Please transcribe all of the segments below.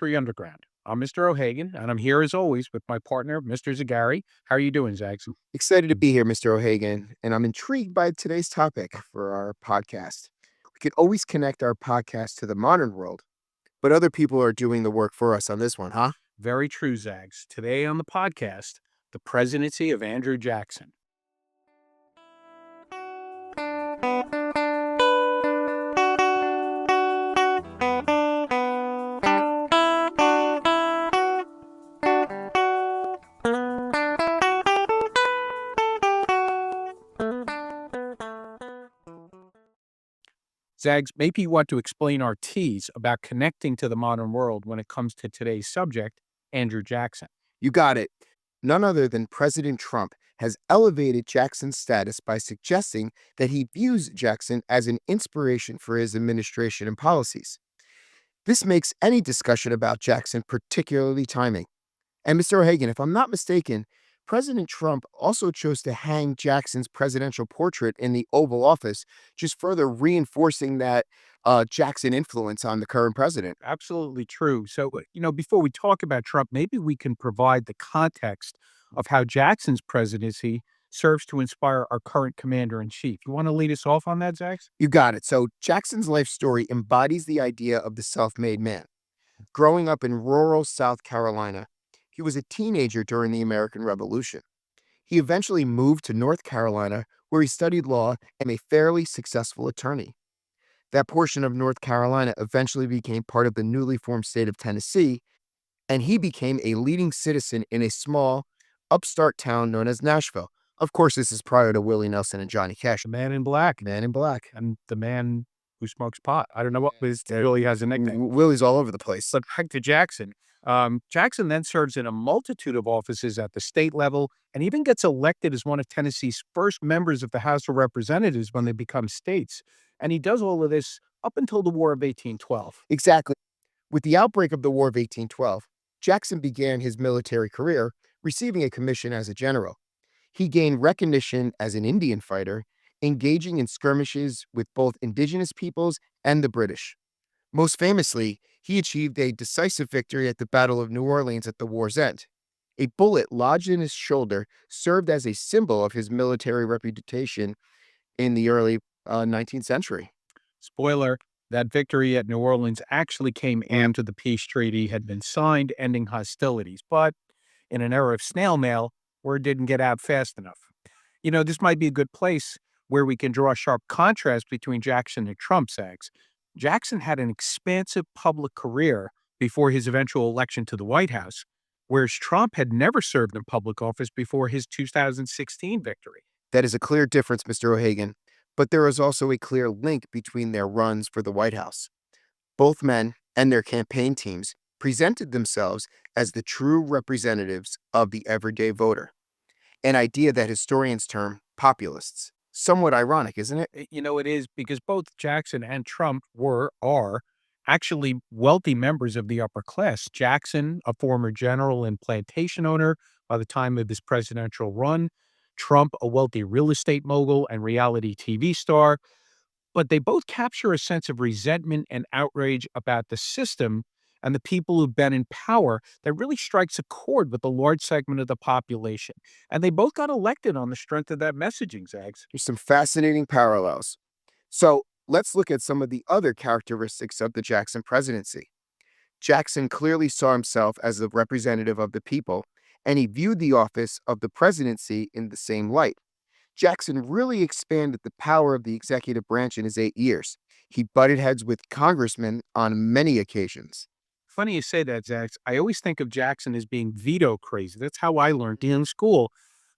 History Underground. I'm Mr. O'Hagan, and I'm here as always with my partner, Mr. Zagari. How are you doing, Zags? Excited to be here, Mr. O'Hagan, and I'm intrigued by today's topic for our podcast. We could always connect our podcast to the modern world, but other people are doing the work for us on this one, huh? Very true, Zags. Today on the podcast, the Presidency of Andrew Jackson. Zags, maybe you want to explain our tease about connecting to the modern world when it comes to today's subject, Andrew Jackson. You got it. None other than President Trump has elevated Jackson's status by suggesting that he views Jackson as an inspiration for his administration and policies. This makes any discussion about Jackson particularly timely. And Mr. O'Hagan, if I'm not mistaken, President Trump also chose to hang Jackson's presidential portrait in the Oval Office, just further reinforcing that Jackson influence on the current president. Absolutely true. So, before we talk about Trump, maybe we can provide the context of how Jackson's presidency serves to inspire our current commander in chief. You want to lead us off on that, Zags? You got it. So, Jackson's life story embodies the idea of the self made man. Growing up in rural South Carolina, he was a teenager during the American Revolution. He eventually moved to North Carolina, where he studied law and became a fairly successful attorney. That portion of North Carolina eventually became part of the newly formed state of Tennessee, and he became a leading citizen in a small, upstart town known as Nashville. Of course, this is prior to Willie Nelson and Johnny Cash. The man in black Man in Black. and the man who smokes pot. I don't know what this really has a nickname. Willie's all over the place. But back to Jackson. Jackson then serves in a multitude of offices at the state level and even gets elected as one of Tennessee's first members of the House of Representatives when they become states. And he does all of this up until the War of 1812. Exactly. With the outbreak of the War of 1812, Jackson began his military career, receiving a commission as a general. He gained recognition as an Indian fighter, engaging in skirmishes with both indigenous peoples and the British. Most famously, he achieved a decisive victory at the Battle of New Orleans at the war's end. A bullet lodged in his shoulder served as a symbol of his military reputation in the early 19th century. Spoiler, that victory at New Orleans actually came after the peace treaty had been signed, ending hostilities. But in an era of snail mail, word didn't get out fast enough. This might be a good place where we can draw a sharp contrast between Jackson and Trump, Sags. Jackson had an expansive public career before his eventual election to the White House, whereas Trump had never served in public office before his 2016 victory. That is a clear difference, Mr. O'Hagan, but there is also a clear link between their runs for the White House. Both men and their campaign teams presented themselves as the true representatives of the everyday voter, an idea that historians term populists. Somewhat ironic, isn't it? It is because both Jackson and Trump are actually wealthy members of the upper class. Jackson, a former general and plantation owner by the time of his presidential run, Trump, a wealthy real estate mogul and reality TV star. But they both capture a sense of resentment and outrage about the system and the people who've been in power that really strikes a chord with a large segment of the population. And they both got elected on the strength of that messaging, Zags. There's some fascinating parallels. So let's look at some of the other characteristics of the Jackson presidency. Jackson clearly saw himself as the representative of the people, and he viewed the office of the presidency in the same light. Jackson really expanded the power of the executive branch in his 8 years. He butted heads with congressmen on many occasions. Funny you say that, Zags. I always think of Jackson as being veto crazy. That's how I learned in school.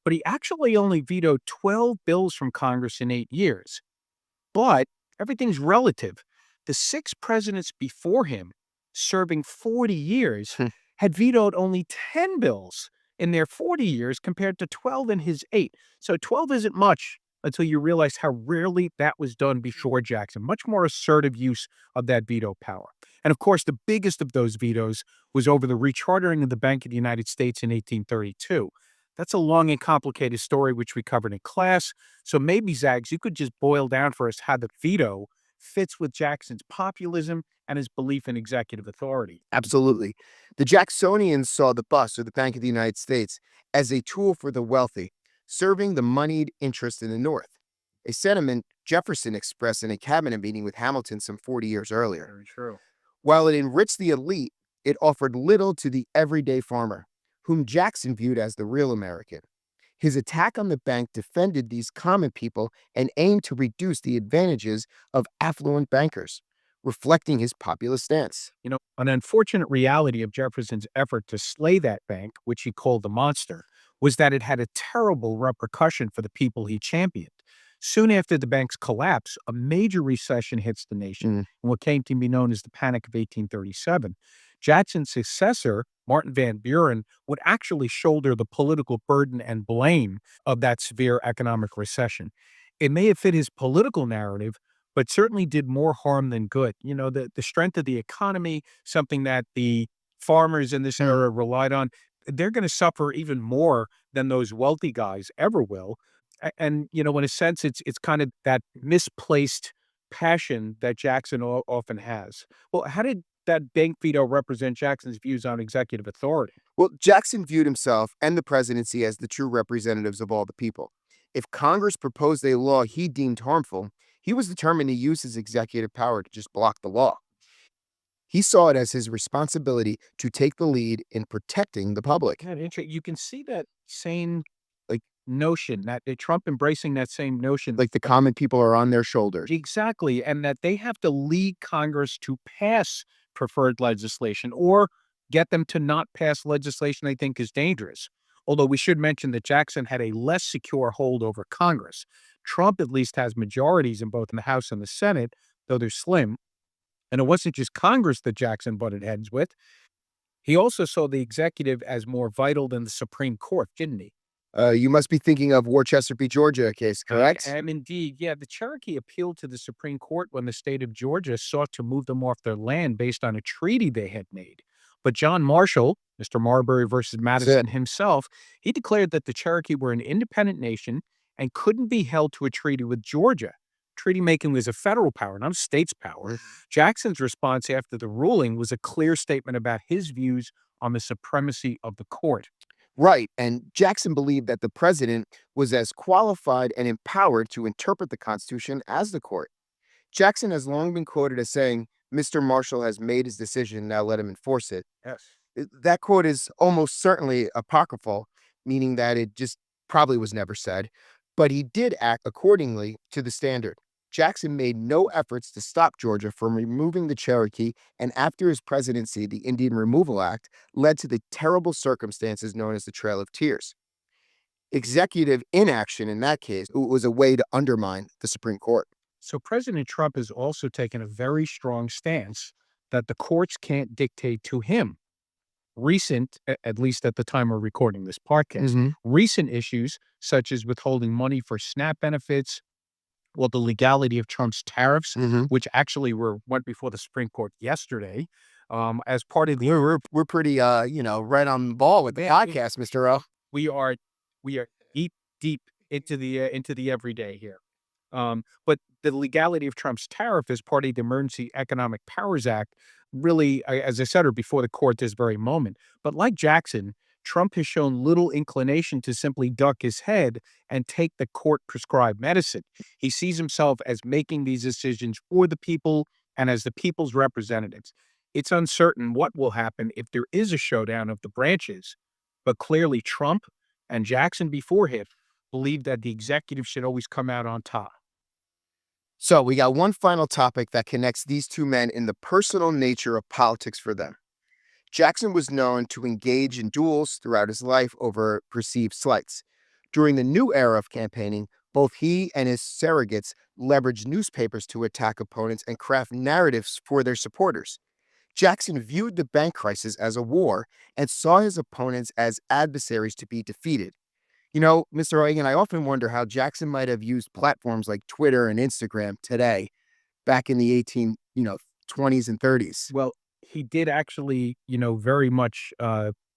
But he actually only vetoed 12 bills from Congress in 8 years. But everything's relative. The six presidents before him, serving 40 years, had vetoed only 10 bills in their 40 years compared to 12 in his 8. So 12 isn't much until you realize how rarely that was done before Jackson. Much more assertive use of that veto power. And of course, the biggest of those vetoes was over the rechartering of the Bank of the United States in 1832. That's a long and complicated story, which we covered in class. So maybe, Zags, you could just boil down for us how the veto fits with Jackson's populism and his belief in executive authority. Absolutely. The Jacksonians saw the bus, or the Bank of the United States, as a tool for the wealthy, serving the moneyed interest in the North, a sentiment Jefferson expressed in a cabinet meeting with Hamilton some 40 years earlier. Very true. While it enriched the elite, it offered little to the everyday farmer, whom Jackson viewed as the real American. His attack on the bank defended these common people and aimed to reduce the advantages of affluent bankers, reflecting his populist stance. An unfortunate reality of Jefferson's effort to slay that bank, which he called the monster, was that it had a terrible repercussion for the people he championed. Soon after the bank's collapse, a major recession hits the nation Mm, in what came to be known as the Panic of 1837. Jackson's successor, Martin Van Buren, would actually shoulder the political burden and blame of that severe economic recession. It may have fit his political narrative, but certainly did more harm than good. The strength of the economy, something that the farmers in this mm. era relied on, they're going to suffer even more than those wealthy guys ever will. And in a sense, it's kind of that misplaced passion that Jackson often has. Well, how did that bank veto represent Jackson's views on executive authority? Well, Jackson viewed himself and the presidency as the true representatives of all the people. If Congress proposed a law he deemed harmful, he was determined to use his executive power to just block the law. He saw it as his responsibility to take the lead in protecting the public. Yeah, you can see that same notion that Trump embracing that same notion. Like the common people are on their shoulders. Exactly, and that they have to lead Congress to pass preferred legislation or get them to not pass legislation they think is dangerous. Although we should mention that Jackson had a less secure hold over Congress. Trump at least has majorities in both the House and the Senate, though they're slim. And it wasn't just Congress that Jackson butted heads with. He also saw the executive as more vital than the Supreme Court, didn't he? You must be thinking of Worcester v. Georgia case, I correct? am indeed. Yeah, the Cherokee appealed to the Supreme Court when the state of Georgia sought to move them off their land based on a treaty they had made. But John Marshall, Mr. Marbury versus That's it. Madison himself, he declared that the Cherokee were an independent nation and couldn't be held to a treaty with Georgia. Treaty making was a federal power, not a state's power. Jackson's response after the ruling was a clear statement about his views on the supremacy of the court. Right. And Jackson believed that the president was as qualified and empowered to interpret the Constitution as the court. Jackson has long been quoted as saying, Mr. Marshall has made his decision, now let him enforce it. Yes. That quote is almost certainly apocryphal, meaning that it just probably was never said, but he did act accordingly to the standard. Jackson made no efforts to stop Georgia from removing the Cherokee, and after his presidency, the Indian Removal Act led to the terrible circumstances known as the Trail of Tears. Executive inaction in that case was a way to undermine the Supreme Court. So President Trump has also taken a very strong stance that the courts can't dictate to him. At least at the time we're recording this podcast, Hmm. recent issues such as withholding money for SNAP benefits, well, the legality of Trump's tariffs, Hmm. which actually went before the Supreme Court yesterday, as part of the We're pretty, right on the ball with the yeah, podcast, Mr. O. we are we are deep into the everyday here. But the legality of Trump's tariff as part of the Emergency Economic Powers Act really, as I said, are before the court this very moment. But like Jackson, Trump has shown little inclination to simply duck his head and take the court prescribed medicine. He sees himself as making these decisions for the people and as the people's representatives. It's uncertain what will happen if there is a showdown of the branches, but clearly Trump and Jackson before him believed that the executive should always come out on top. So we got one final topic that connects these two men in the personal nature of politics for them. Jackson was known to engage in duels throughout his life over perceived slights. During the new era of campaigning, both he and his surrogates leveraged newspapers to attack opponents and craft narratives for their supporters. Jackson viewed the bank crisis as a war and saw his opponents as adversaries to be defeated. Mr. Reagan, I often wonder how Jackson might have used platforms like Twitter and Instagram today, back in the 20s and 30s. Well, he did actually, very much,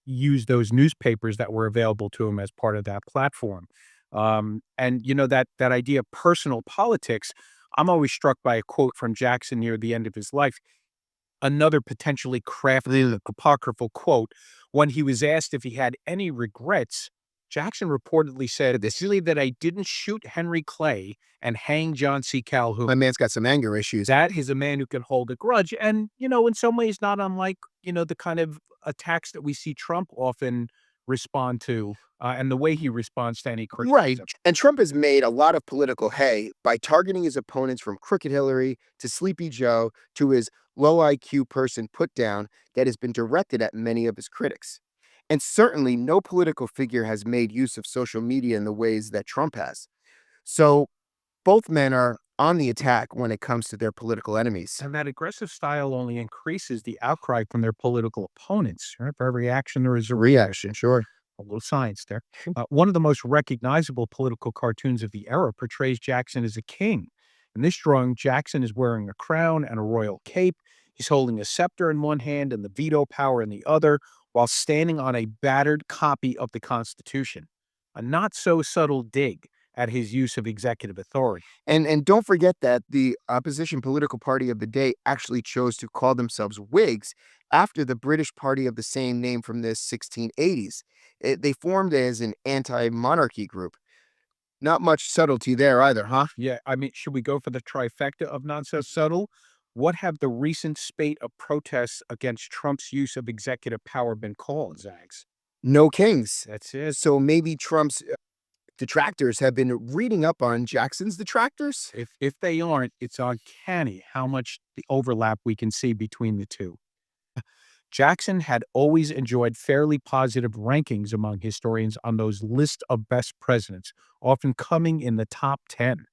use those newspapers that were available to him as part of that platform. And, that idea of personal politics, I'm always struck by a quote from Jackson near the end of his life. Another potentially crafty, apocryphal quote. When he was asked if he had any regrets, Jackson reportedly said, "This is that I didn't shoot Henry Clay and hang John C. Calhoun. My man's got some anger issues. That is a man who can hold a grudge." And, in some ways, not unlike, the kind of attacks that we see Trump often respond to, and the way he responds to any Right. criticism. And Trump has made a lot of political hay by targeting his opponents from Crooked Hillary to Sleepy Joe to his low IQ person put down that has been directed at many of his critics. And certainly no political figure has made use of social media in the ways that Trump has. So both men are on the attack when it comes to their political enemies. And that aggressive style only increases the outcry from their political opponents. Right? For every action, there is a Reaction, reaction. sure. A little science there. One of the most recognizable political cartoons of the era portrays Jackson as a king. In this drawing, Jackson is wearing a crown and a royal cape. He's holding a scepter in one hand and the veto power in the other, while standing on a battered copy of the Constitution. A not so subtle dig at his use of executive authority. And don't forget that the opposition political party of the day actually chose to call themselves Whigs after the British party of the same name from the 1680s. They formed as an anti-monarchy group. Not much subtlety there either, huh? Yeah, I mean, should we go for the trifecta of not so subtle? What have the recent spate of protests against Trump's use of executive power been called, Zags? No kings. That's it. So maybe Trump's detractors have been reading up on Jackson's detractors? If they aren't, it's uncanny how much the overlap we can see between the two. Jackson had always enjoyed fairly positive rankings among historians on those lists of best presidents, often coming in the top 10.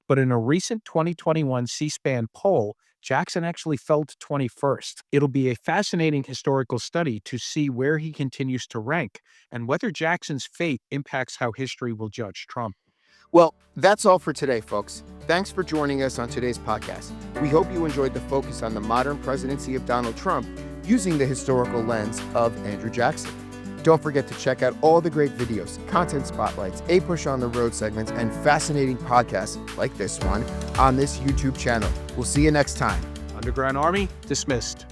But in a recent 2021 C-SPAN poll, Jackson actually fell to 21st. It'll be a fascinating historical study to see where he continues to rank and whether Jackson's fate impacts how history will judge Trump. Well, that's all for today, folks. Thanks for joining us on today's podcast. We hope you enjoyed the focus on the modern presidency of Donald Trump using the historical lens of Andrew Jackson. Don't forget to check out all the great videos, content spotlights, A Push on the Road segments, and fascinating podcasts like this one on this YouTube channel. We'll see you next time. Underground Army, dismissed.